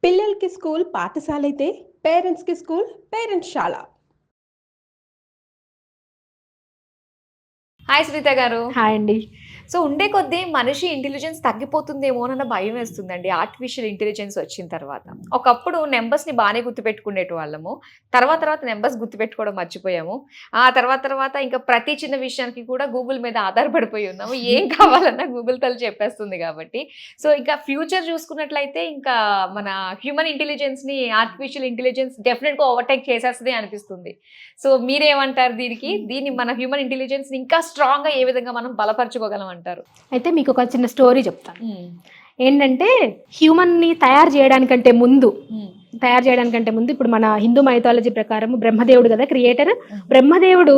పిల్లలకి స్కూల్ పాఠశాలైతే పేరెంట్స్‌కి school పేరెంట్స్‌శాల. Hi శ్రీత గారు. హాయ్ అండి. సో, ఉండే కొద్దీ మనిషి ఇంటెలిజెన్స్ తగ్గిపోతుందేమోనన్న భయమేస్తుందండి ఆర్టిఫిషియల్ ఇంటెలిజెన్స్ వచ్చిన తర్వాత. ఒకప్పుడు నంబర్స్‌ని బానే గుర్తుపెట్టుకునేటివాళ్ళము. తర్వాత నంబర్స్ గుర్తుపెట్టుకోవడం మర్చిపోయాము. ఆ తర్వాత ఇంకా ప్రతి చిన్న విషయానికి కూడా గూగుల్ మీద ఆధారపడిపోయి ఉన్నాము. ఏం కావాలన్నా గూగుల్ తల్లి చెప్పేస్తుంది కాబట్టి. సో, ఇంకా ఫ్యూచర్ చూసుకున్నట్లయితే ఇంకా మన హ్యూమన్ ఇంటెలిజెన్స్‌ని ఆర్టిఫిషియల్ ఇంటెలిజెన్స్ డెఫినిట్‌గా ఓవర్‌టేక్ చేసేస్తది అనిపిస్తుంది. సో, మీరేమంటారు దీనికి? దీన్ని మన హ్యూమన్ ఇంటెలిజెన్స్‌ని ఇంకా స్ట్రాంగ్‌గా ఏ విధంగా మనం బలపరుచుకోగలం అంటారు? అయితే మీకు ఒక చిన్న స్టోరీ చెప్తాను. ఏంటంటే హ్యూమన్ని తయారు చేయడానికంటే ముందు ఇప్పుడు మన హిందూ మైథాలజీ ప్రకారం బ్రహ్మదేవుడు కదా క్రియేటర్. బ్రహ్మదేవుడు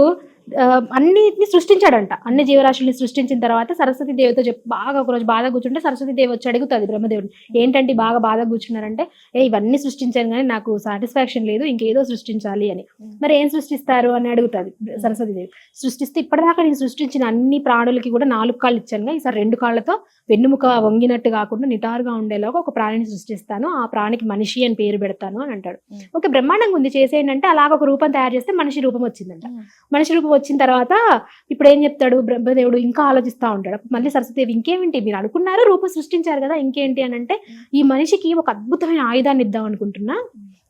అన్నిటిని సృష్టించాడంట. అన్ని జీవరాశుల్ని సృష్టించిన తర్వాత సరస్వతి దేవితో బాగా ఒకరోజు బాధ కూర్చుంటే సరస్వతి దేవి వచ్చి అడుగుతుంది బ్రహ్మదేవుడు, ఏంటంటే బాగా బాధ కూర్చున్నారంటే, ఇవన్నీ సృష్టించాను కానీ నాకు సాటిస్ఫాక్షన్ లేదు, ఇంకేదో సృష్టించాలి అని. మరి ఏం సృష్టిస్తారు అని అడుగుతుంది సరస్వతి దేవి. సృష్టిస్తే ఇప్పటిదాకా నేను సృష్టించిన అన్ని ప్రాణులకి కూడా 4 కాళ్ళు ఇచ్చాను, ఈసారి 2 కాళ్ళతో వెన్నుముక వంగినట్టు కాకుండా నిటారుగా ఉండేలాగా ఒక ప్రాణిని సృష్టిస్తాను, ఆ ప్రాణికి మనిషి అని పేరు పెడతాను అని అంటాడు. ఓకే, బ్రహ్మాండంగా ఉంది, చేసేయండి. అలాగ ఒక రూపం తయారు చేస్తే మనిషి రూపం వచ్చిందంట. మనిషి రూపం వచ్చిన తర్వాత ఇప్పుడు ఏం చెప్తాడు బ్రహ్మదేవుడు, ఇంకా ఆలోచిస్తూ ఉంటాడు. మళ్ళీ సరస్వతిదేవి, ఇంకేమిటి మీరు అనుకున్నారు, రూపం సృష్టించారు కదా, ఇంకేంటి అని అంటే, ఈ మనిషికి ఒక అద్భుతమైన ఆయుధాన్ని ఇద్దాం అనుకుంటున్నా,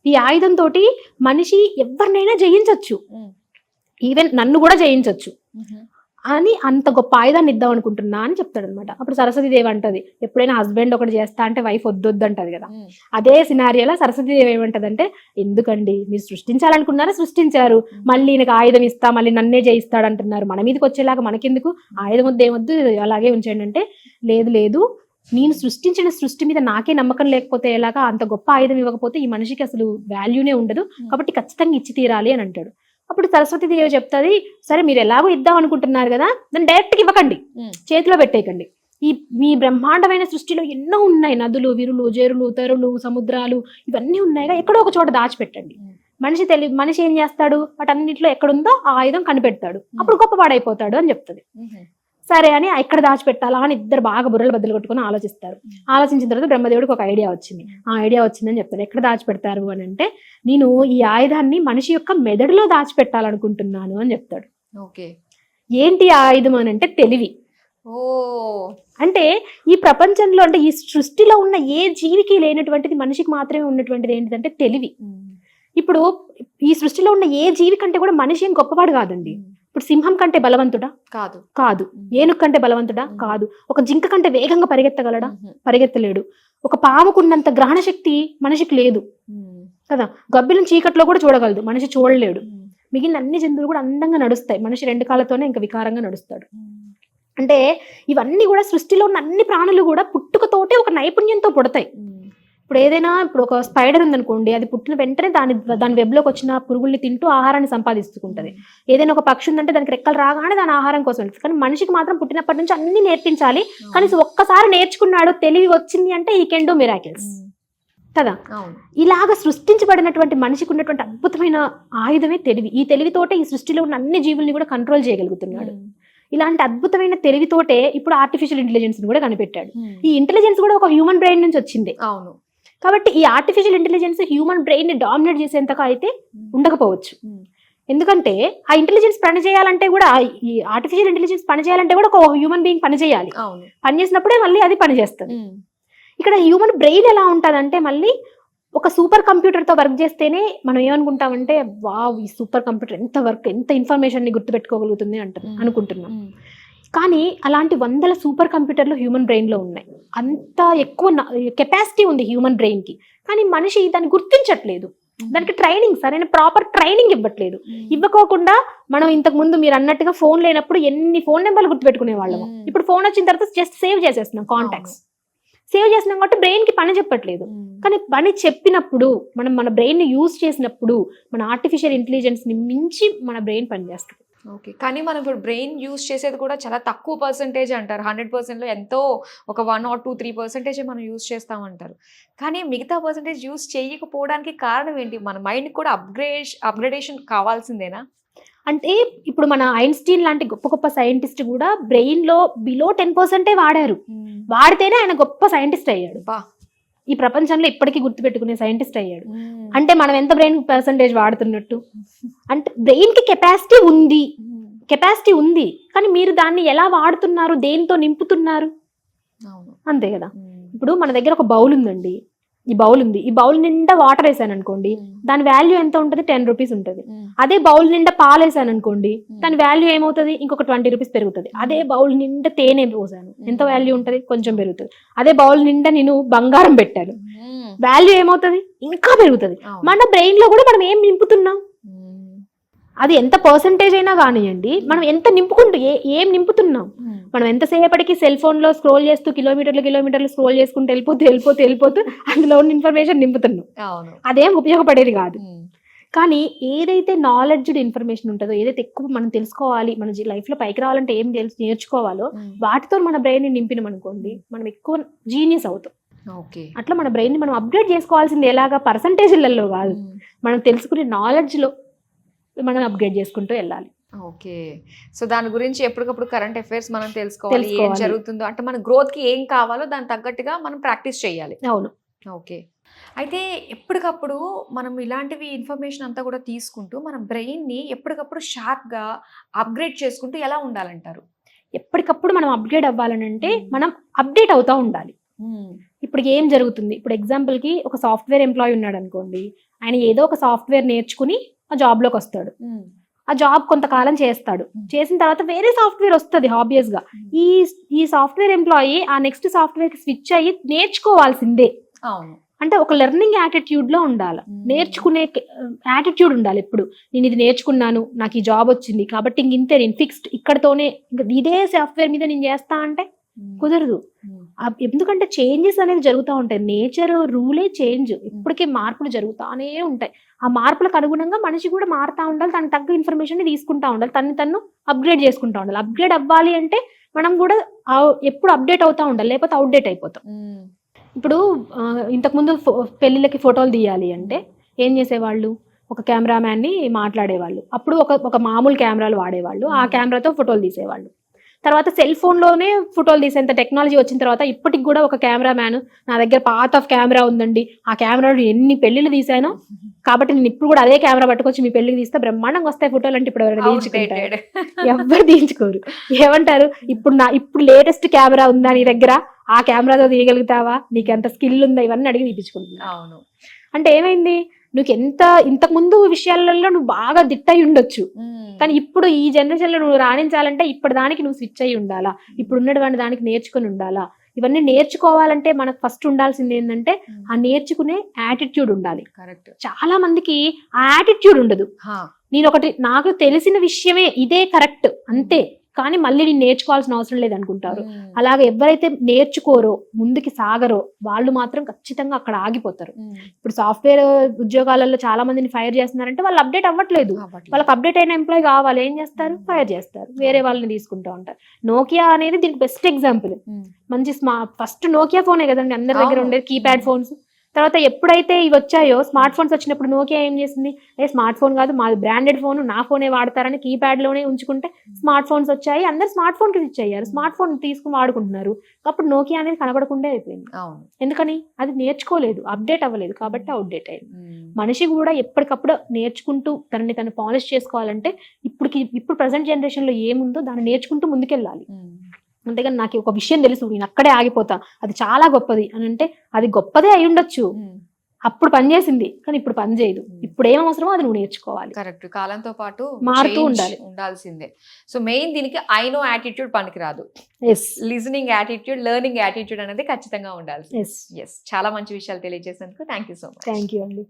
ఈ ఆయుధం తోటి మనిషి ఎవరినైనా జయించవచ్చు, ఈవెన్ నన్ను కూడా జయించవచ్చు అని అంత గొప్ప ఆయుధాన్ని ఇద్దాం అనుకుంటున్నా అని చెప్తాడు అనమాట. అప్పుడు సరస్వతిదేవి అంటది, ఎప్పుడైనా హస్బెండ్ ఒకటి చేస్తా అంటే వైఫ్ వద్దొద్దు అంటది కదా. అదే సినారియోలో సరస్వతిదేవి ఏమంటదంటే, ఎందుకండి మీరు సృష్టించాలనుకున్నారా, సృష్టించారు, మళ్ళీ నాకు ఆయుధం ఇస్తా, మళ్ళీ నన్నే జయిస్తాడు అంటున్నారు, మన మీదకి వచ్చేలాగా మనకెందుకు, ఆయుధం వద్దు ఏమొద్దు అలాగే ఉంచండి అంటే, లేదు నేను సృష్టించిన సృష్టి మీద నాకే నమ్మకం లేకపోతే ఎలాగా, అంత గొప్ప ఆయుధం ఇవ్వకపోతే ఈ మనిషికి అసలు వాల్యూనే ఉండదు, కాబట్టి ఖచ్చితంగా ఇచ్చి తీరాలి అని అంటాడు. అప్పుడు సరస్వతిదేవి చెప్తుంది, సరే మీరు ఎలాగో ఇద్దాం అనుకుంటున్నారు కదా, దాన్ని డైరెక్ట్గా ఇవ్వకండి, చేతిలో పెట్టేయకండి. మీ బ్రహ్మాండమైన సృష్టిలో ఎన్నో ఉన్నాయి, నదులు, విరులు, జేరులు, తరులు, సముద్రాలు, ఇవన్నీ ఉన్నాయిగా, ఎక్కడో ఒక చోట దాచిపెట్టండి. మనిషి ఏం చేస్తాడు, వాటన్నిటిలో ఎక్కడుందో ఆ ఆయుధం కనిపెడతాడు, అప్పుడు గొప్పవాడైపోతాడు అని చెప్తుంది. సరే అని ఎక్కడ దాచిపెట్టాలా అని ఇద్దరు బాగా బుర్రలు బద్దలు కొట్టుకుని ఆలోచిస్తారు. ఆలోచించిన తర్వాత బ్రహ్మదేవుడికి ఒక ఐడియా వచ్చింది. ఆ ఐడియా వచ్చిందని చెప్తారు. ఎక్కడ దాచిపెడతారు అని అంటే, నేను ఈ ఆయుధాన్ని మనిషి యొక్క మెదడులో దాచిపెట్టాలనుకుంటున్నాను అని చెప్తాడు. ఓకే, ఏంటి ఆయుధం అని అంటే తెలివి. అంటే ఈ ప్రపంచంలో, అంటే ఈ సృష్టిలో ఉన్న ఏ జీవికి లేనటువంటిది మనిషికి మాత్రమే ఉన్నటువంటిది ఏంటిదంటే తెలివి. ఇప్పుడు ఈ సృష్టిలో ఉన్న ఏ జీవి కంటే కూడా మనిషి ఏం గొప్పవాడు కాదండి. ఇప్పుడు సింహం కంటే బలవంతుడా కాదు, ఏనుగు కంటే బలవంతుడా కాదు, ఒక జింక కంటే వేగంగా పరిగెత్తగలడా, పరిగెత్తలేడు. ఒక పాముకున్నంత గ్రహణ శక్తి మనిషికి లేదు కదా, గబ్బిలం చీకట్లో కూడా చూడగలదు, మనిషి చూడలేడు. మిగిలిన అన్ని జంతువులు కూడా అందంగా నడుస్తాయి, మనిషి 2 కాళ్ళతోనే ఇంకా వికారంగా నడుస్తాడు. అంటే ఇవన్నీ కూడా సృష్టిలో ఉన్న అన్ని ప్రాణులు కూడా పుట్టుకతోటే ఒక నైపుణ్యంతో పుడతాయి. ఇప్పుడు ఒక స్పైడర్ ఉందనుకోండి, అది పుట్టిన వెంటనే దాని వెబ్లోకి వచ్చిన పురుగుల్ని తింటూ ఆహారాన్ని సంపాదిస్తుంటది. ఏదైనా ఒక పక్షి ఉందంటే దానికి రెక్కలు రాగానే దాని ఆహారం కోసం వెళ్తుంది. కానీ మనిషికి మాత్రం పుట్టినప్పటి నుంచి అన్ని నేర్పించాలి. కనీసం ఒక్కసారి నేర్చుకున్నాడు, తెలివి వచ్చింది అంటే ఈ కెన్ డూ మిరాకిల్స్ కదా. ఇలాగ సృష్టించబడినటువంటి మనిషికి ఉన్నటువంటి అద్భుతమైన ఆయుధమే తెలివి. ఈ తెలివితోటే ఈ సృష్టిలో ఉన్న అన్ని జీవుల్ని కూడా కంట్రోల్ చేయగలుగుతున్నాడు. ఇలాంటి అద్భుతమైన తెలివితోటే ఇప్పుడు ఆర్టిఫిషియల్ ఇంటెలిజెన్స్ కూడా కనిపెట్టాడు. ఈ ఇంటెలిజెన్స్ కూడా ఒక హ్యూమన్ బ్రెయిన్ నుంచి వచ్చింది. అవును. కాబట్టి ఈ ఆర్టిఫిషియల్ ఇంటెలిజెన్స్ హ్యూమన్ బ్రెయిన్ ని డామినేట్ చేసేంతగా అయితే ఉండకపోవచ్చు. ఎందుకంటే ఆ ఇంటెలిజెన్స్ పనిచేయాలంటే కూడా, ఈ ఆర్టిఫిషియల్ ఇంటెలిజెన్స్ పనిచేయాలంటే కూడా ఒక హ్యూమన్ బీయింగ్ పనిచేయాలి. పనిచేసినప్పుడే మళ్ళీ అది పనిచేస్తుంది. ఇక్కడ హ్యూమన్ బ్రెయిన్ ఎలా ఉంటుందంటే, మళ్ళీ ఒక సూపర్ కంప్యూటర్ తో వర్క్ చేస్తేనే మనం ఏమనుకుంటామంటే, వావ్ ఈ సూపర్ కంప్యూటర్ ఎంత ఇన్ఫర్మేషన్ ని గుర్తుపెట్టుకోగలుగుతుంది అనుకుంటున్నాం. కానీ అలాంటి 100 సూపర్ కంప్యూటర్లు హ్యూమన్ బ్రెయిన్ లో ఉన్నాయి. అంత ఎక్కువ కెపాసిటీ ఉంది హ్యూమన్ బ్రెయిన్ కి. కానీ మనిషి దాన్ని గుర్తించట్లేదు, దానికి సరైన ప్రాపర్ ట్రైనింగ్ ఇవ్వట్లేదు. ఇవ్వకోకుండా మనం ఇంతకు ముందు మీరు అన్నట్టుగా ఫోన్ లేనప్పుడు ఎన్ని ఫోన్ నెంబర్లు గుర్తుపెట్టుకునే వాళ్ళము. ఇప్పుడు ఫోన్ వచ్చిన తర్వాత జస్ట్ సేవ్ చేసేస్తున్నాం, కాంటాక్ట్స్ సేవ్ చేస్తున్నాం కాబట్టి బ్రెయిన్ కి పని చెప్పట్లేదు. కానీ పని చెప్పినప్పుడు, మనం మన బ్రెయిన్ ని యూజ్ చేసినప్పుడు, మన ఆర్టిఫిషియల్ ఇంటెలిజెన్స్ ని మించి మన బ్రెయిన్ పనిచేస్తుంది. ఓకే, కానీ మనం ఇప్పుడు బ్రెయిన్ యూజ్ చేసేది కూడా చాలా తక్కువ పర్సెంటేజ్ అంటారు. 100%లో ఎంతో ఒక 1 or 2, 3% మనం యూజ్ చేస్తామంటారు. కానీ మిగతా పర్సెంటేజ్ యూజ్ చేయకపోవడానికి కారణం ఏంటి? మన మైండ్ కూడా అప్గ్రేడేషన్ కావాల్సిందేనా? అంటే ఇప్పుడు మన ఐన్స్టీన్ లాంటి గొప్ప గొప్ప సైంటిస్ట్ కూడా బ్రెయిన్ లో బిలో 10% వాడారు. వాడితేనే ఆయన గొప్ప సైంటిస్ట్ అయ్యాడు. ఈ ప్రపంచంలో ఇప్పటికీ గుర్తుపెట్టుకునే సైంటిస్ట్ అయ్యాడు. అంటే మనం ఎంత బ్రెయిన్ పర్సంటేజ్ వాడుతున్నట్టు, అంటే బ్రెయిన్ కి కెపాసిటీ ఉంది కానీ మీరు దాన్ని ఎలా వాడుతున్నారు, దేంతో నింపుతున్నారు, అంతే కదా. ఇప్పుడు మన దగ్గర ఒక బౌల్ ఉందండి, ఈ బౌల్ నిండా వాటర్ వేసాను అనుకోండి, దాని వాల్యూ ఎంత ఉంటుంది, 10 రూపీస్ ఉంటుంది. అదే బౌల్ నిండా పాలు వేసాను అనుకోండి, దాని వాల్యూ ఏమవుతుంది, ఇంకొక 20 రూపీస్ పెరుగుతుంది. అదే బౌల్ నిండా తేనె పోసాను, ఎంత వాల్యూ ఉంటుంది, కొంచెం పెరుగుతుంది. అదే బౌల్ నిండా నేను బంగారం పెట్టాను, వాల్యూ ఏమవుతుంది, ఇంకా పెరుగుతుంది. మన బ్రెయిన్ లో కూడా మనం ఏం నింపుతున్నాం, అది ఎంత పర్సంటేజ్ అయినా కానివ్వండి, మనం ఎంత ఏం నింపుతున్నాం. మనం ఎంతసేపటికి సెల్ ఫోన్ లో స్క్రోల్ చేస్తూ కిలోమీటర్లు స్క్రోల్ చేసుకుంటూ వెళ్ళిపోతూ అందులో ఉన్న ఇన్ఫర్మేషన్ నింపుతున్నాం. అదేం ఉపయోగపడేది కాదు. కానీ ఏదైతే నాలెడ్జ్డ్ ఇన్ఫర్మేషన్ ఉంటుందో, ఏదైతే ఎక్కువ మనం తెలుసుకోవాలి, మన లైఫ్ లో పైకి రావాలంటే ఏం నేర్చుకోవాలో, వాటితో మన బ్రెయిన్ ని నింపినాం అనుకోండి, మనం ఎక్కువ జీనియస్ అవుతాం. అట్లా మన బ్రెయిన్ ని మనం అప్గ్రేడ్ చేసుకోవాల్సింది ఎలాగా, పర్సంటేజ్లలో కాదు, మనం తెలుసుకునే నాలెడ్జ్ లో మనం అప్గ్రేడ్ చేసుకుంటూ వెళ్ళాలి. ఓకే, సో దాని గురించి ఎప్పటికప్పుడు కరెంట్ అఫైర్స్ మనం తెలుసుకోవాలి, ఏం జరుగుతుందో, అంటే మన గ్రోత్ కి ఏం కావాలో దాని తగ్గట్టుగా మనం ప్రాక్టీస్ చేయాలి. అవును. ఓకే, అయితే ఎప్పటికప్పుడు మనం ఇలాంటివి ఇన్ఫర్మేషన్ అంతా కూడా తీసుకుంటూ మన బ్రెయిన్ ని ఎప్పటికప్పుడు షార్ప్ గా అప్గ్రేడ్ చేసుకుంటూ ఎలా ఉండాలంటారు? ఎప్పటికప్పుడు మనం అప్గ్రేడ్ అవ్వాలని అంటే మనం అప్డేట్ అవుతా ఉండాలి. ఇప్పుడు ఏం జరుగుతుంది, ఇప్పుడు ఎగ్జాంపుల్ కి ఒక సాఫ్ట్వేర్ ఎంప్లాయీ ఉన్నాడు అనుకోండి, ఆయన ఏదో ఒక సాఫ్ట్వేర్ నేర్చుకుని ఆ జాబ్ లోకి వస్తాడు. ఆ జాబ్ కొంతకాలం చేస్తాడు, చేసిన తర్వాత వేరే సాఫ్ట్వేర్ వస్తుంది ఆబ్వియస్ గా. ఈ సాఫ్ట్వేర్ ఎంప్లాయీ ఆ నెక్స్ట్ సాఫ్ట్వేర్ కి స్విచ్ అయ్యి నేర్చుకోవాల్సిందే. అంటే ఒక లెర్నింగ్ యాటిట్యూడ్ లో ఉండాలి, నేర్చుకునే యాటిట్యూడ్ ఉండాలి. ఇప్పుడు నేను ఇది నేర్చుకున్నాను, నాకు ఈ జాబ్ వచ్చింది కాబట్టి ఇంతే, నేను ఫిక్స్డ్ ఇక్కడతోనే ఇదే సాఫ్ట్వేర్ మీద నేను చేస్తా అంటే కుదరదు. ఎందుకంటే చేంజెస్ అనేది జరుగుతూ ఉంటాయి, నేచర్ రూలే చేంజ్, ఇప్పటికే మార్పులు జరుగుతానే ఉంటాయి. ఆ మార్పులకు అనుగుణంగా మనిషి కూడా మారుతా ఉండాలి, తనకు తగ్గ ఇన్ఫర్మేషన్ తీసుకుంటా ఉండాలి, తను అప్గ్రేడ్ చేసుకుంటా ఉండాలి. అప్గ్రేడ్ అవ్వాలి అంటే మనం కూడా ఎప్పుడు అప్డేట్ అవుతా ఉండాలి, లేకపోతే అవుట్డేట్ అయిపోతాం. ఇప్పుడు ఇంతకుముందు పెళ్లిళ్ళకి ఫోటోలు తీయాలి అంటే ఏం చేసేవాళ్ళు, ఒక కెమెరామ్యాన్ ని మాట్లాడేవాళ్ళు, అప్పుడు ఒక మామూలు కెమెరాలు వాడేవాళ్ళు, ఆ కెమెరాతో ఫోటోలు తీసేవాళ్ళు. తర్వాత సెల్ ఫోన్ లోనే ఫోటోలు తీసేంత టెక్నాలజీ వచ్చిన తర్వాత ఇప్పటికి కూడా ఒక కెమెరామ్యాన్, నా దగ్గర పాత కెమెరా ఉందండి, ఆ కెమెరాలో ఎన్ని పెళ్లిళ్ళు తీసానో కాబట్టి నేను ఇప్పుడు కూడా అదే కెమెరా పట్టుకొచ్చి మీ పెళ్లికి తీస్తే బ్రహ్మాండంగా వస్తాయి ఫోటోలు అంటే ఇప్పుడు ఎవరైనా తీయించుకుంటారు? ఎవరు తీయించుకోరు. ఏమంటారు, ఇప్పుడు లేటెస్ట్ కెమెరా ఉందా నీ దగ్గర, ఆ కెమెరాతో తీయగలుగుతావా, నీకు ఎంత స్కిల్ ఉందా, ఇవన్నీ అడిగి తీపించుకుంటున్నా. అంటే ఏమైంది, నువ్వు ఇంతకు ముందు విషయాలలో నువ్వు బాగా దిట్టయి ఉండొచ్చు, కానీ ఇప్పుడు ఈ జనరేషన్ లో నువ్వు రాణించాలంటే ఇప్పుడు దానికి నువ్వు స్విచ్ అయ్యి ఉండాలా, ఇప్పుడు ఉన్నటువంటి దానికి నేర్చుకుని ఉండాలా. ఇవన్నీ నేర్చుకోవాలంటే మనకు ఫస్ట్ ఉండాల్సింది ఏంటంటే ఆ నేర్చుకునే యాటిట్యూడ్ ఉండాలి. చాలా మందికి ఆ యాటిట్యూడ్ ఉండదు. నాకు తెలిసిన విషయమే ఇదే కరెక్ట్ అంతే, కానీ మళ్ళీ నేను నేర్చుకోవాల్సిన అవసరం లేదనుకుంటారు. అలాగే ఎవరైతే నేర్చుకోరో, ముందుకి సాగరో, వాళ్ళు మాత్రం ఖచ్చితంగా అక్కడ ఆగిపోతారు. ఇప్పుడు సాఫ్ట్వేర్ ఉద్యోగాలలో చాలా మందిని ఫైర్ చేస్తున్నారంటే వాళ్ళు అప్డేట్ అవ్వట్లేదు. వాళ్ళకి అప్డేట్ అయిన ఎంప్లాయ్ కావాలి, ఏం చేస్తారు, ఫైర్ చేస్తారు, వేరే వాళ్ళని తీసుకుంటూ ఉంటారు. నోకియా అనేది దీనికి బెస్ట్ ఎగ్జాంపుల్. మంచి ఫస్ట్ నోకియా ఫోనే కదండి అందరి దగ్గర ఉండేది, కీప్యాడ్ ఫోన్స్. తర్వాత ఎప్పుడైతే ఇవి వచ్చాయో, స్మార్ట్ ఫోన్స్ వచ్చినప్పుడు నోకియా ఏం చేసింది, స్మార్ట్ ఫోన్ కాదు మాది బ్రాండెడ్ ఫోన్, నా ఫోనే వాడతారని కీప్యాడ్ లోనే ఉంచుకుంటే స్మార్ట్ ఫోన్స్ వచ్చాయి, అందరు స్మార్ట్ ఫోన్ కి స్విచ్ అయ్యారు, స్మార్ట్ ఫోన్ తీసుకుని వాడుకుంటున్నారు. అప్పుడు నోకియా అనేది కనబడకుండా అయిపోయింది. ఎందుకని, అది నేర్చుకోలేదు, అప్డేట్ అవ్వలేదు, కాబట్టి అవుట్డేట్ అయింది. మనిషి కూడా ఎప్పటికప్పుడు నేర్చుకుంటూ తనని తను పాలిష్ చేసుకోవాలంటే ఇప్పుడు ప్రజెంట్ జనరేషన్ లో ఏముందో దాన్ని నేర్చుకుంటూ ముందుకెళ్ళాలి. అంతేగాని నాకు ఒక విషయం తెలుసు నేను అక్కడే ఆగిపోతా, అది చాలా గొప్పది అని అంటే అది గొప్పదే అయి ఉండొచ్చు, అప్పుడు పనిచేసింది కానీ ఇప్పుడు పని చేయదు. ఇప్పుడు ఏం అవసరమో అది నువ్వు నేర్చుకోవాలి. కరెక్ట్, కాలంతో పాటు మారుతూ ఉండాల్సిందే. సో మెయిన్ దీనికి ఐ నో యాటిట్యూడ్ పనికిరాదు, లిజనింగ్ యాటిట్యూడ్, లెర్నింగ్ యాటిట్యూడ్ అనేది ఖచ్చితంగా ఉండాలి. చాలా మంచి విషయాలు తెలియజేసినందుకు thank you so much. Thank you అండి.